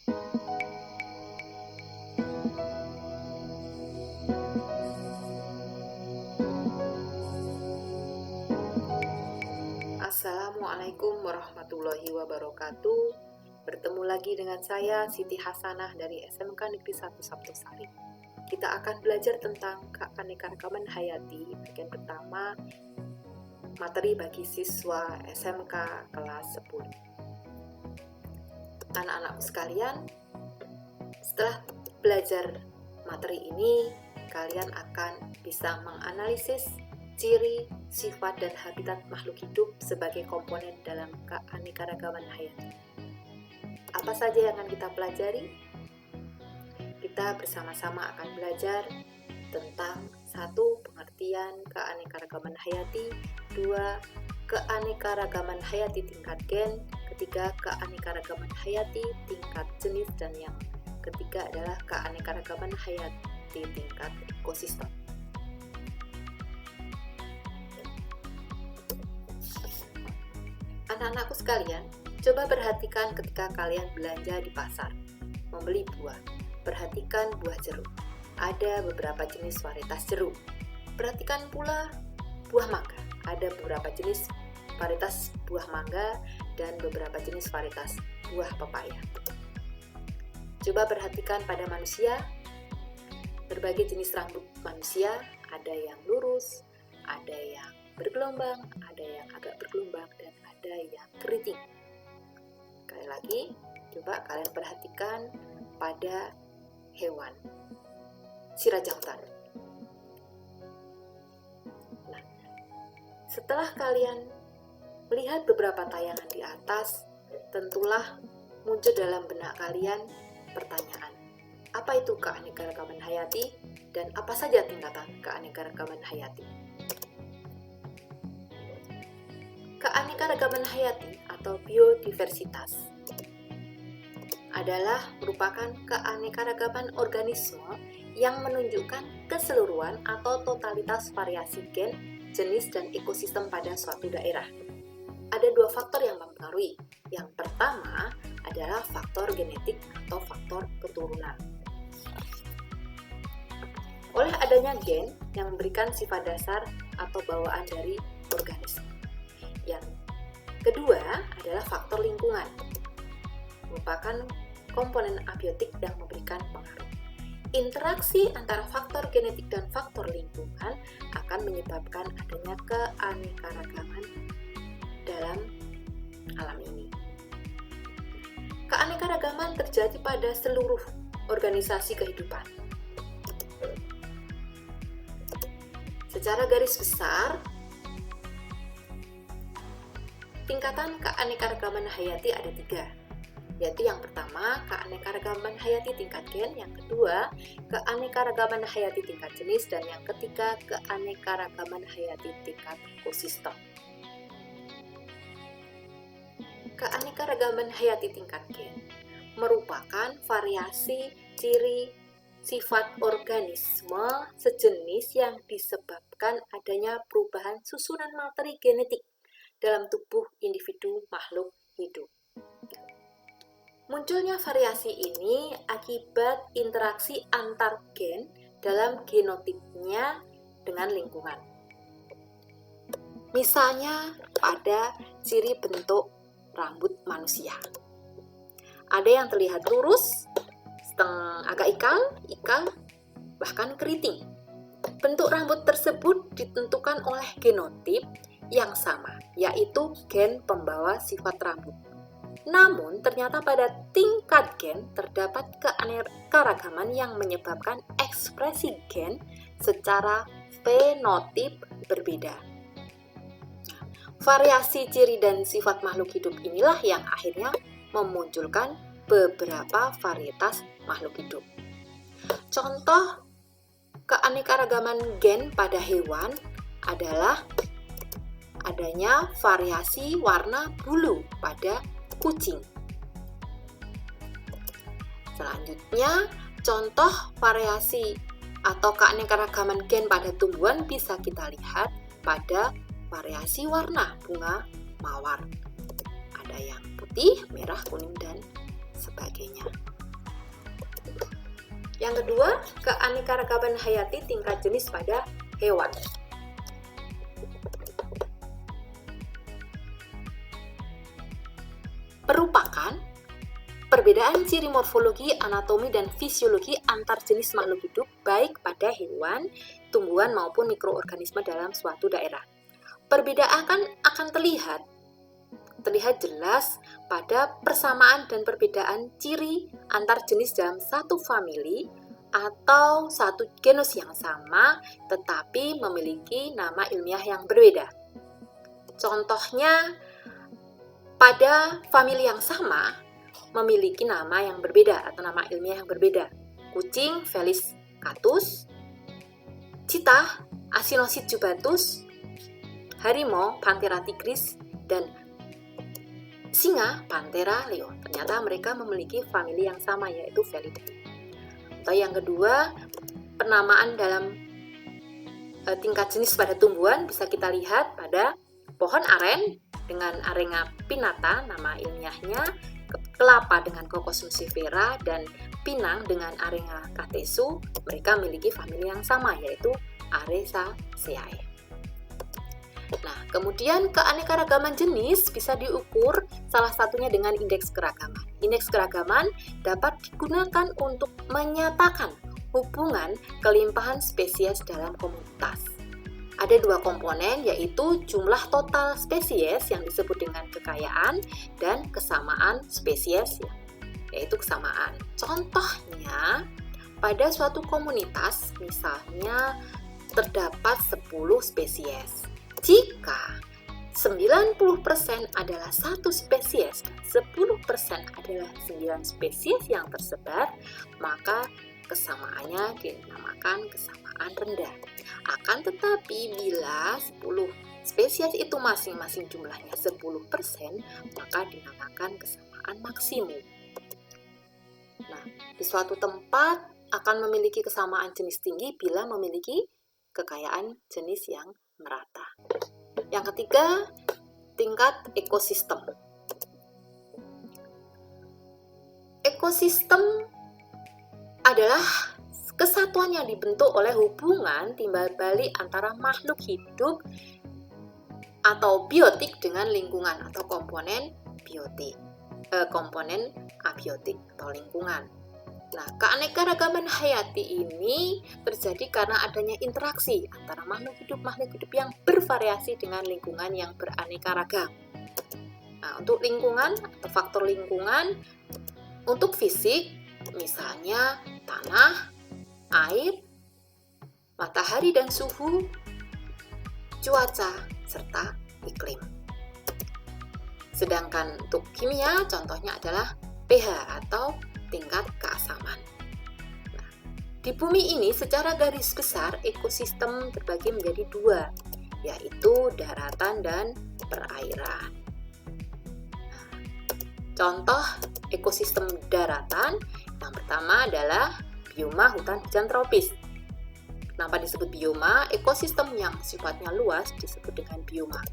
Assalamualaikum warahmatullahi wabarakatuh. Bertemu lagi dengan saya Siti Hasanah dari SMK Negeri 1 Sabtosari. Kita akan belajar tentang keanekaragaman hayati bagian pertama, materi bagi siswa SMK kelas 10. Anak-anakku sekalian, setelah belajar materi ini, kalian akan bisa menganalisis ciri, sifat, dan habitat makhluk hidup sebagai komponen dalam keanekaragaman hayati. Apa saja yang akan kita pelajari? Kita bersama-sama akan belajar tentang 1. Pengertian keanekaragaman hayati, 2. Keanekaragaman hayati tingkat gen, 3. Keanekaragaman hayati tingkat jenis, dan yang ketiga adalah keanekaragaman hayati tingkat ekosistem. Anak-anakku sekalian, coba perhatikan ketika kalian belanja di pasar, membeli buah. Perhatikan buah jeruk. Ada beberapa jenis varietas jeruk. Perhatikan pula buah mangga. Ada beberapa jenis varietas buah mangga dan beberapa jenis varietas buah pepaya. Coba perhatikan pada manusia. Berbagai jenis rambut manusia, ada yang lurus, ada yang bergelombang, ada yang agak bergelombang, dan ada yang keriting. Sekali lagi, coba kalian perhatikan pada hewan si raja hutan. Nah, setelah kalian melihat beberapa tayangan di atas, tentulah muncul dalam benak kalian pertanyaan, apa itu keanekaragaman hayati dan apa saja tingkatan keanekaragaman hayati? Keanekaragaman hayati atau biodiversitas adalah merupakan keanekaragaman organisme yang menunjukkan keseluruhan atau totalitas variasi gen, jenis, dan ekosistem pada suatu daerah. Ada 2 faktor yang mempengaruhi. Yang pertama adalah faktor genetik atau faktor keturunan. Oleh adanya gen yang memberikan sifat dasar atau bawaan dari organisme. Yang kedua adalah faktor lingkungan, merupakan komponen abiotik yang memberikan pengaruh. Interaksi antara faktor genetik dan faktor lingkungan akan menyebabkan adanya keanekaragaman dalam alam ini. Keanekaragaman terjadi pada seluruh organisasi kehidupan. Secara garis besar, tingkatan keanekaragaman hayati ada 3, yaitu yang pertama, keanekaragaman hayati tingkat gen, yang kedua, keanekaragaman hayati tingkat jenis, dan yang ketiga, keanekaragaman hayati tingkat ekosistem. Keanekaragaman hayati tingkat gen merupakan variasi ciri sifat organisme sejenis yang disebabkan adanya perubahan susunan materi genetik dalam tubuh individu makhluk hidup. Munculnya variasi ini akibat interaksi antar gen dalam genotipnya dengan lingkungan. Misalnya pada ciri bentuk rambut manusia. Ada yang terlihat lurus, agak ikal, bahkan keriting. Bentuk rambut tersebut ditentukan oleh genotip yang sama, yaitu gen pembawa sifat rambut. Namun, ternyata pada tingkat gen terdapat keanekaragaman yang menyebabkan ekspresi gen secara fenotip berbeda. Variasi ciri dan sifat makhluk hidup inilah yang akhirnya memunculkan beberapa varietas makhluk hidup. Contoh keanekaragaman gen pada hewan adalah adanya variasi warna bulu pada kucing. Selanjutnya, contoh variasi atau keanekaragaman gen pada tumbuhan bisa kita lihat pada variasi warna bunga mawar. Ada yang putih, merah, kuning, dan sebagainya. Yang kedua, keanekaragaman hayati tingkat jenis pada hewan. Merupakan perbedaan ciri morfologi, anatomi, dan fisiologi antar jenis makhluk hidup baik pada hewan, tumbuhan, maupun mikroorganisme dalam suatu daerah. Perbedaan akan terlihat jelas pada persamaan dan perbedaan ciri antar jenis dalam satu famili atau satu genus yang sama tetapi memiliki nama ilmiah yang berbeda. Contohnya, pada famili yang sama memiliki nama yang berbeda atau nama ilmiah yang berbeda. Kucing Felis catus, citah Acinosid jubatus, harimau Panthera tigris, dan singa Panthera leo. Ternyata mereka memiliki famili yang sama, yaitu Felidae. Atau yang kedua, penamaan dalam tingkat jenis pada tumbuhan bisa kita lihat pada pohon aren dengan Arenga pinnata, nama ilmiahnya, kelapa dengan Cocos nucifera, dan pinang dengan Arenga catesu. Mereka memiliki famili yang sama, yaitu Aresaceae. Nah, kemudian keanekaragaman jenis bisa diukur salah satunya dengan indeks keragaman. Indeks keragaman dapat digunakan untuk menyatakan hubungan kelimpahan spesies dalam komunitas. Ada dua komponen, yaitu jumlah total spesies yang disebut dengan kekayaan dan kesamaan spesies, yaitu kesamaan. Contohnya, pada suatu komunitas misalnya terdapat 10 spesies. Jika 90% adalah satu spesies dan 10% adalah 9 spesies yang tersebar, maka kesamaannya dinamakan kesamaan rendah. Akan tetapi bila 10 spesies itu masing-masing jumlahnya 10%, maka dinamakan kesamaan maksimum. Nah, di suatu tempat akan memiliki kesamaan jenis tinggi bila memiliki kekayaan jenis yang merata. Yang ketiga, tingkat ekosistem. Ekosistem adalah kesatuan yang dibentuk oleh hubungan timbal balik antara makhluk hidup atau biotik dengan lingkungan atau komponen biotik, komponen abiotik atau lingkungan. Nah, keanekaragaman hayati ini terjadi karena adanya interaksi antara makhluk hidup yang bervariasi dengan lingkungan yang beraneka ragam. Nah, untuk lingkungan atau faktor lingkungan, untuk fisik, misalnya tanah, air, matahari dan suhu, cuaca, serta iklim. Sedangkan untuk kimia, contohnya adalah pH atau tingkat keasaman. Nah, di bumi ini secara garis besar ekosistem terbagi menjadi dua, yaitu daratan dan perairan. Nah, contoh ekosistem daratan yang pertama adalah bioma hutan hujan tropis. Kenapa disebut bioma? Ekosistem yang sifatnya luas disebut dengan bioma.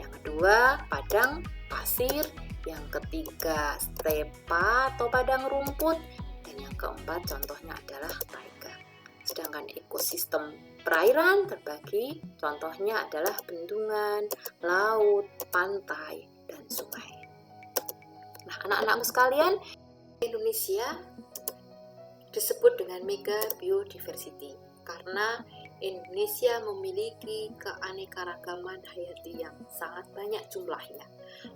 Yang kedua, padang pasir. Yang ketiga, stepa atau padang rumput. Dan yang keempat, contohnya adalah taiga. Sedangkan ekosistem perairan terbagi, contohnya adalah bendungan, laut, pantai, dan sungai. Nah, anak-anakku sekalian, Indonesia disebut dengan mega biodiversity karena Indonesia memiliki keanekaragaman hayati yang sangat banyak jumlahnya.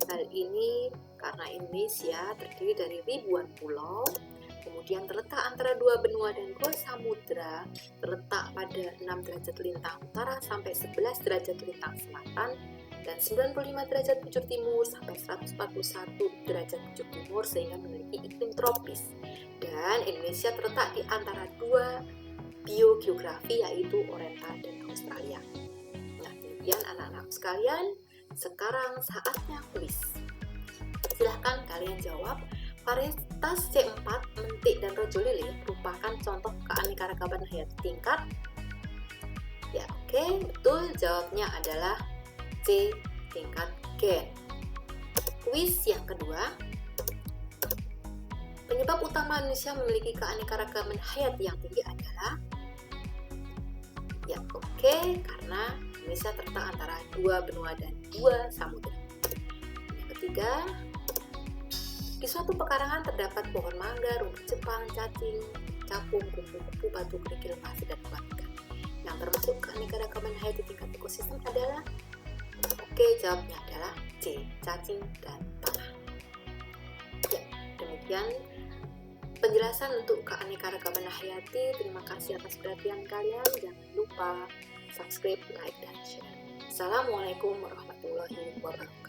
Hal ini karena Indonesia terdiri dari ribuan pulau, kemudian terletak antara dua benua dan dua samudra, terletak pada 6 derajat lintang utara sampai 11 derajat lintang selatan, dan 95 derajat bujur timur sampai 141 derajat bujur timur, sehingga memiliki iklim tropis. Dan Indonesia terletak di antara dua biogeografi, yaitu Oriental dan Australia. Nah, kemudian anak-anak sekalian, sekarang saatnya kuis. Silahkan kalian jawab. Varietas C4, mentik, dan rojo lele merupakan contoh keanekaragaman hayati tingkat. Ya, oke, betul. Jawabnya adalah C, tingkat gen. Kuis yang kedua. Penyebab utama Indonesia memiliki keanekaragaman hayati yang tinggi adalah karena Indonesia terletak antara 2 benua dan 2 samudra. Yang ketiga, di suatu pekarangan terdapat pohon mangga, rumput Jepang, cacing, capung, kupu-kupu, batu kerikil, pasir, dan hewan ikan. Yang termasuk keanekaragaman hayati tingkat ekosistem adalah jawabnya adalah C, cacing dan tanah. Ya, demikian penjelasan untuk keanekaragaman hayati. Terima kasih atas perhatian kalian. Jangan lupa subscribe, like, dan share. Assalamualaikum warahmatullahi wabarakatuh.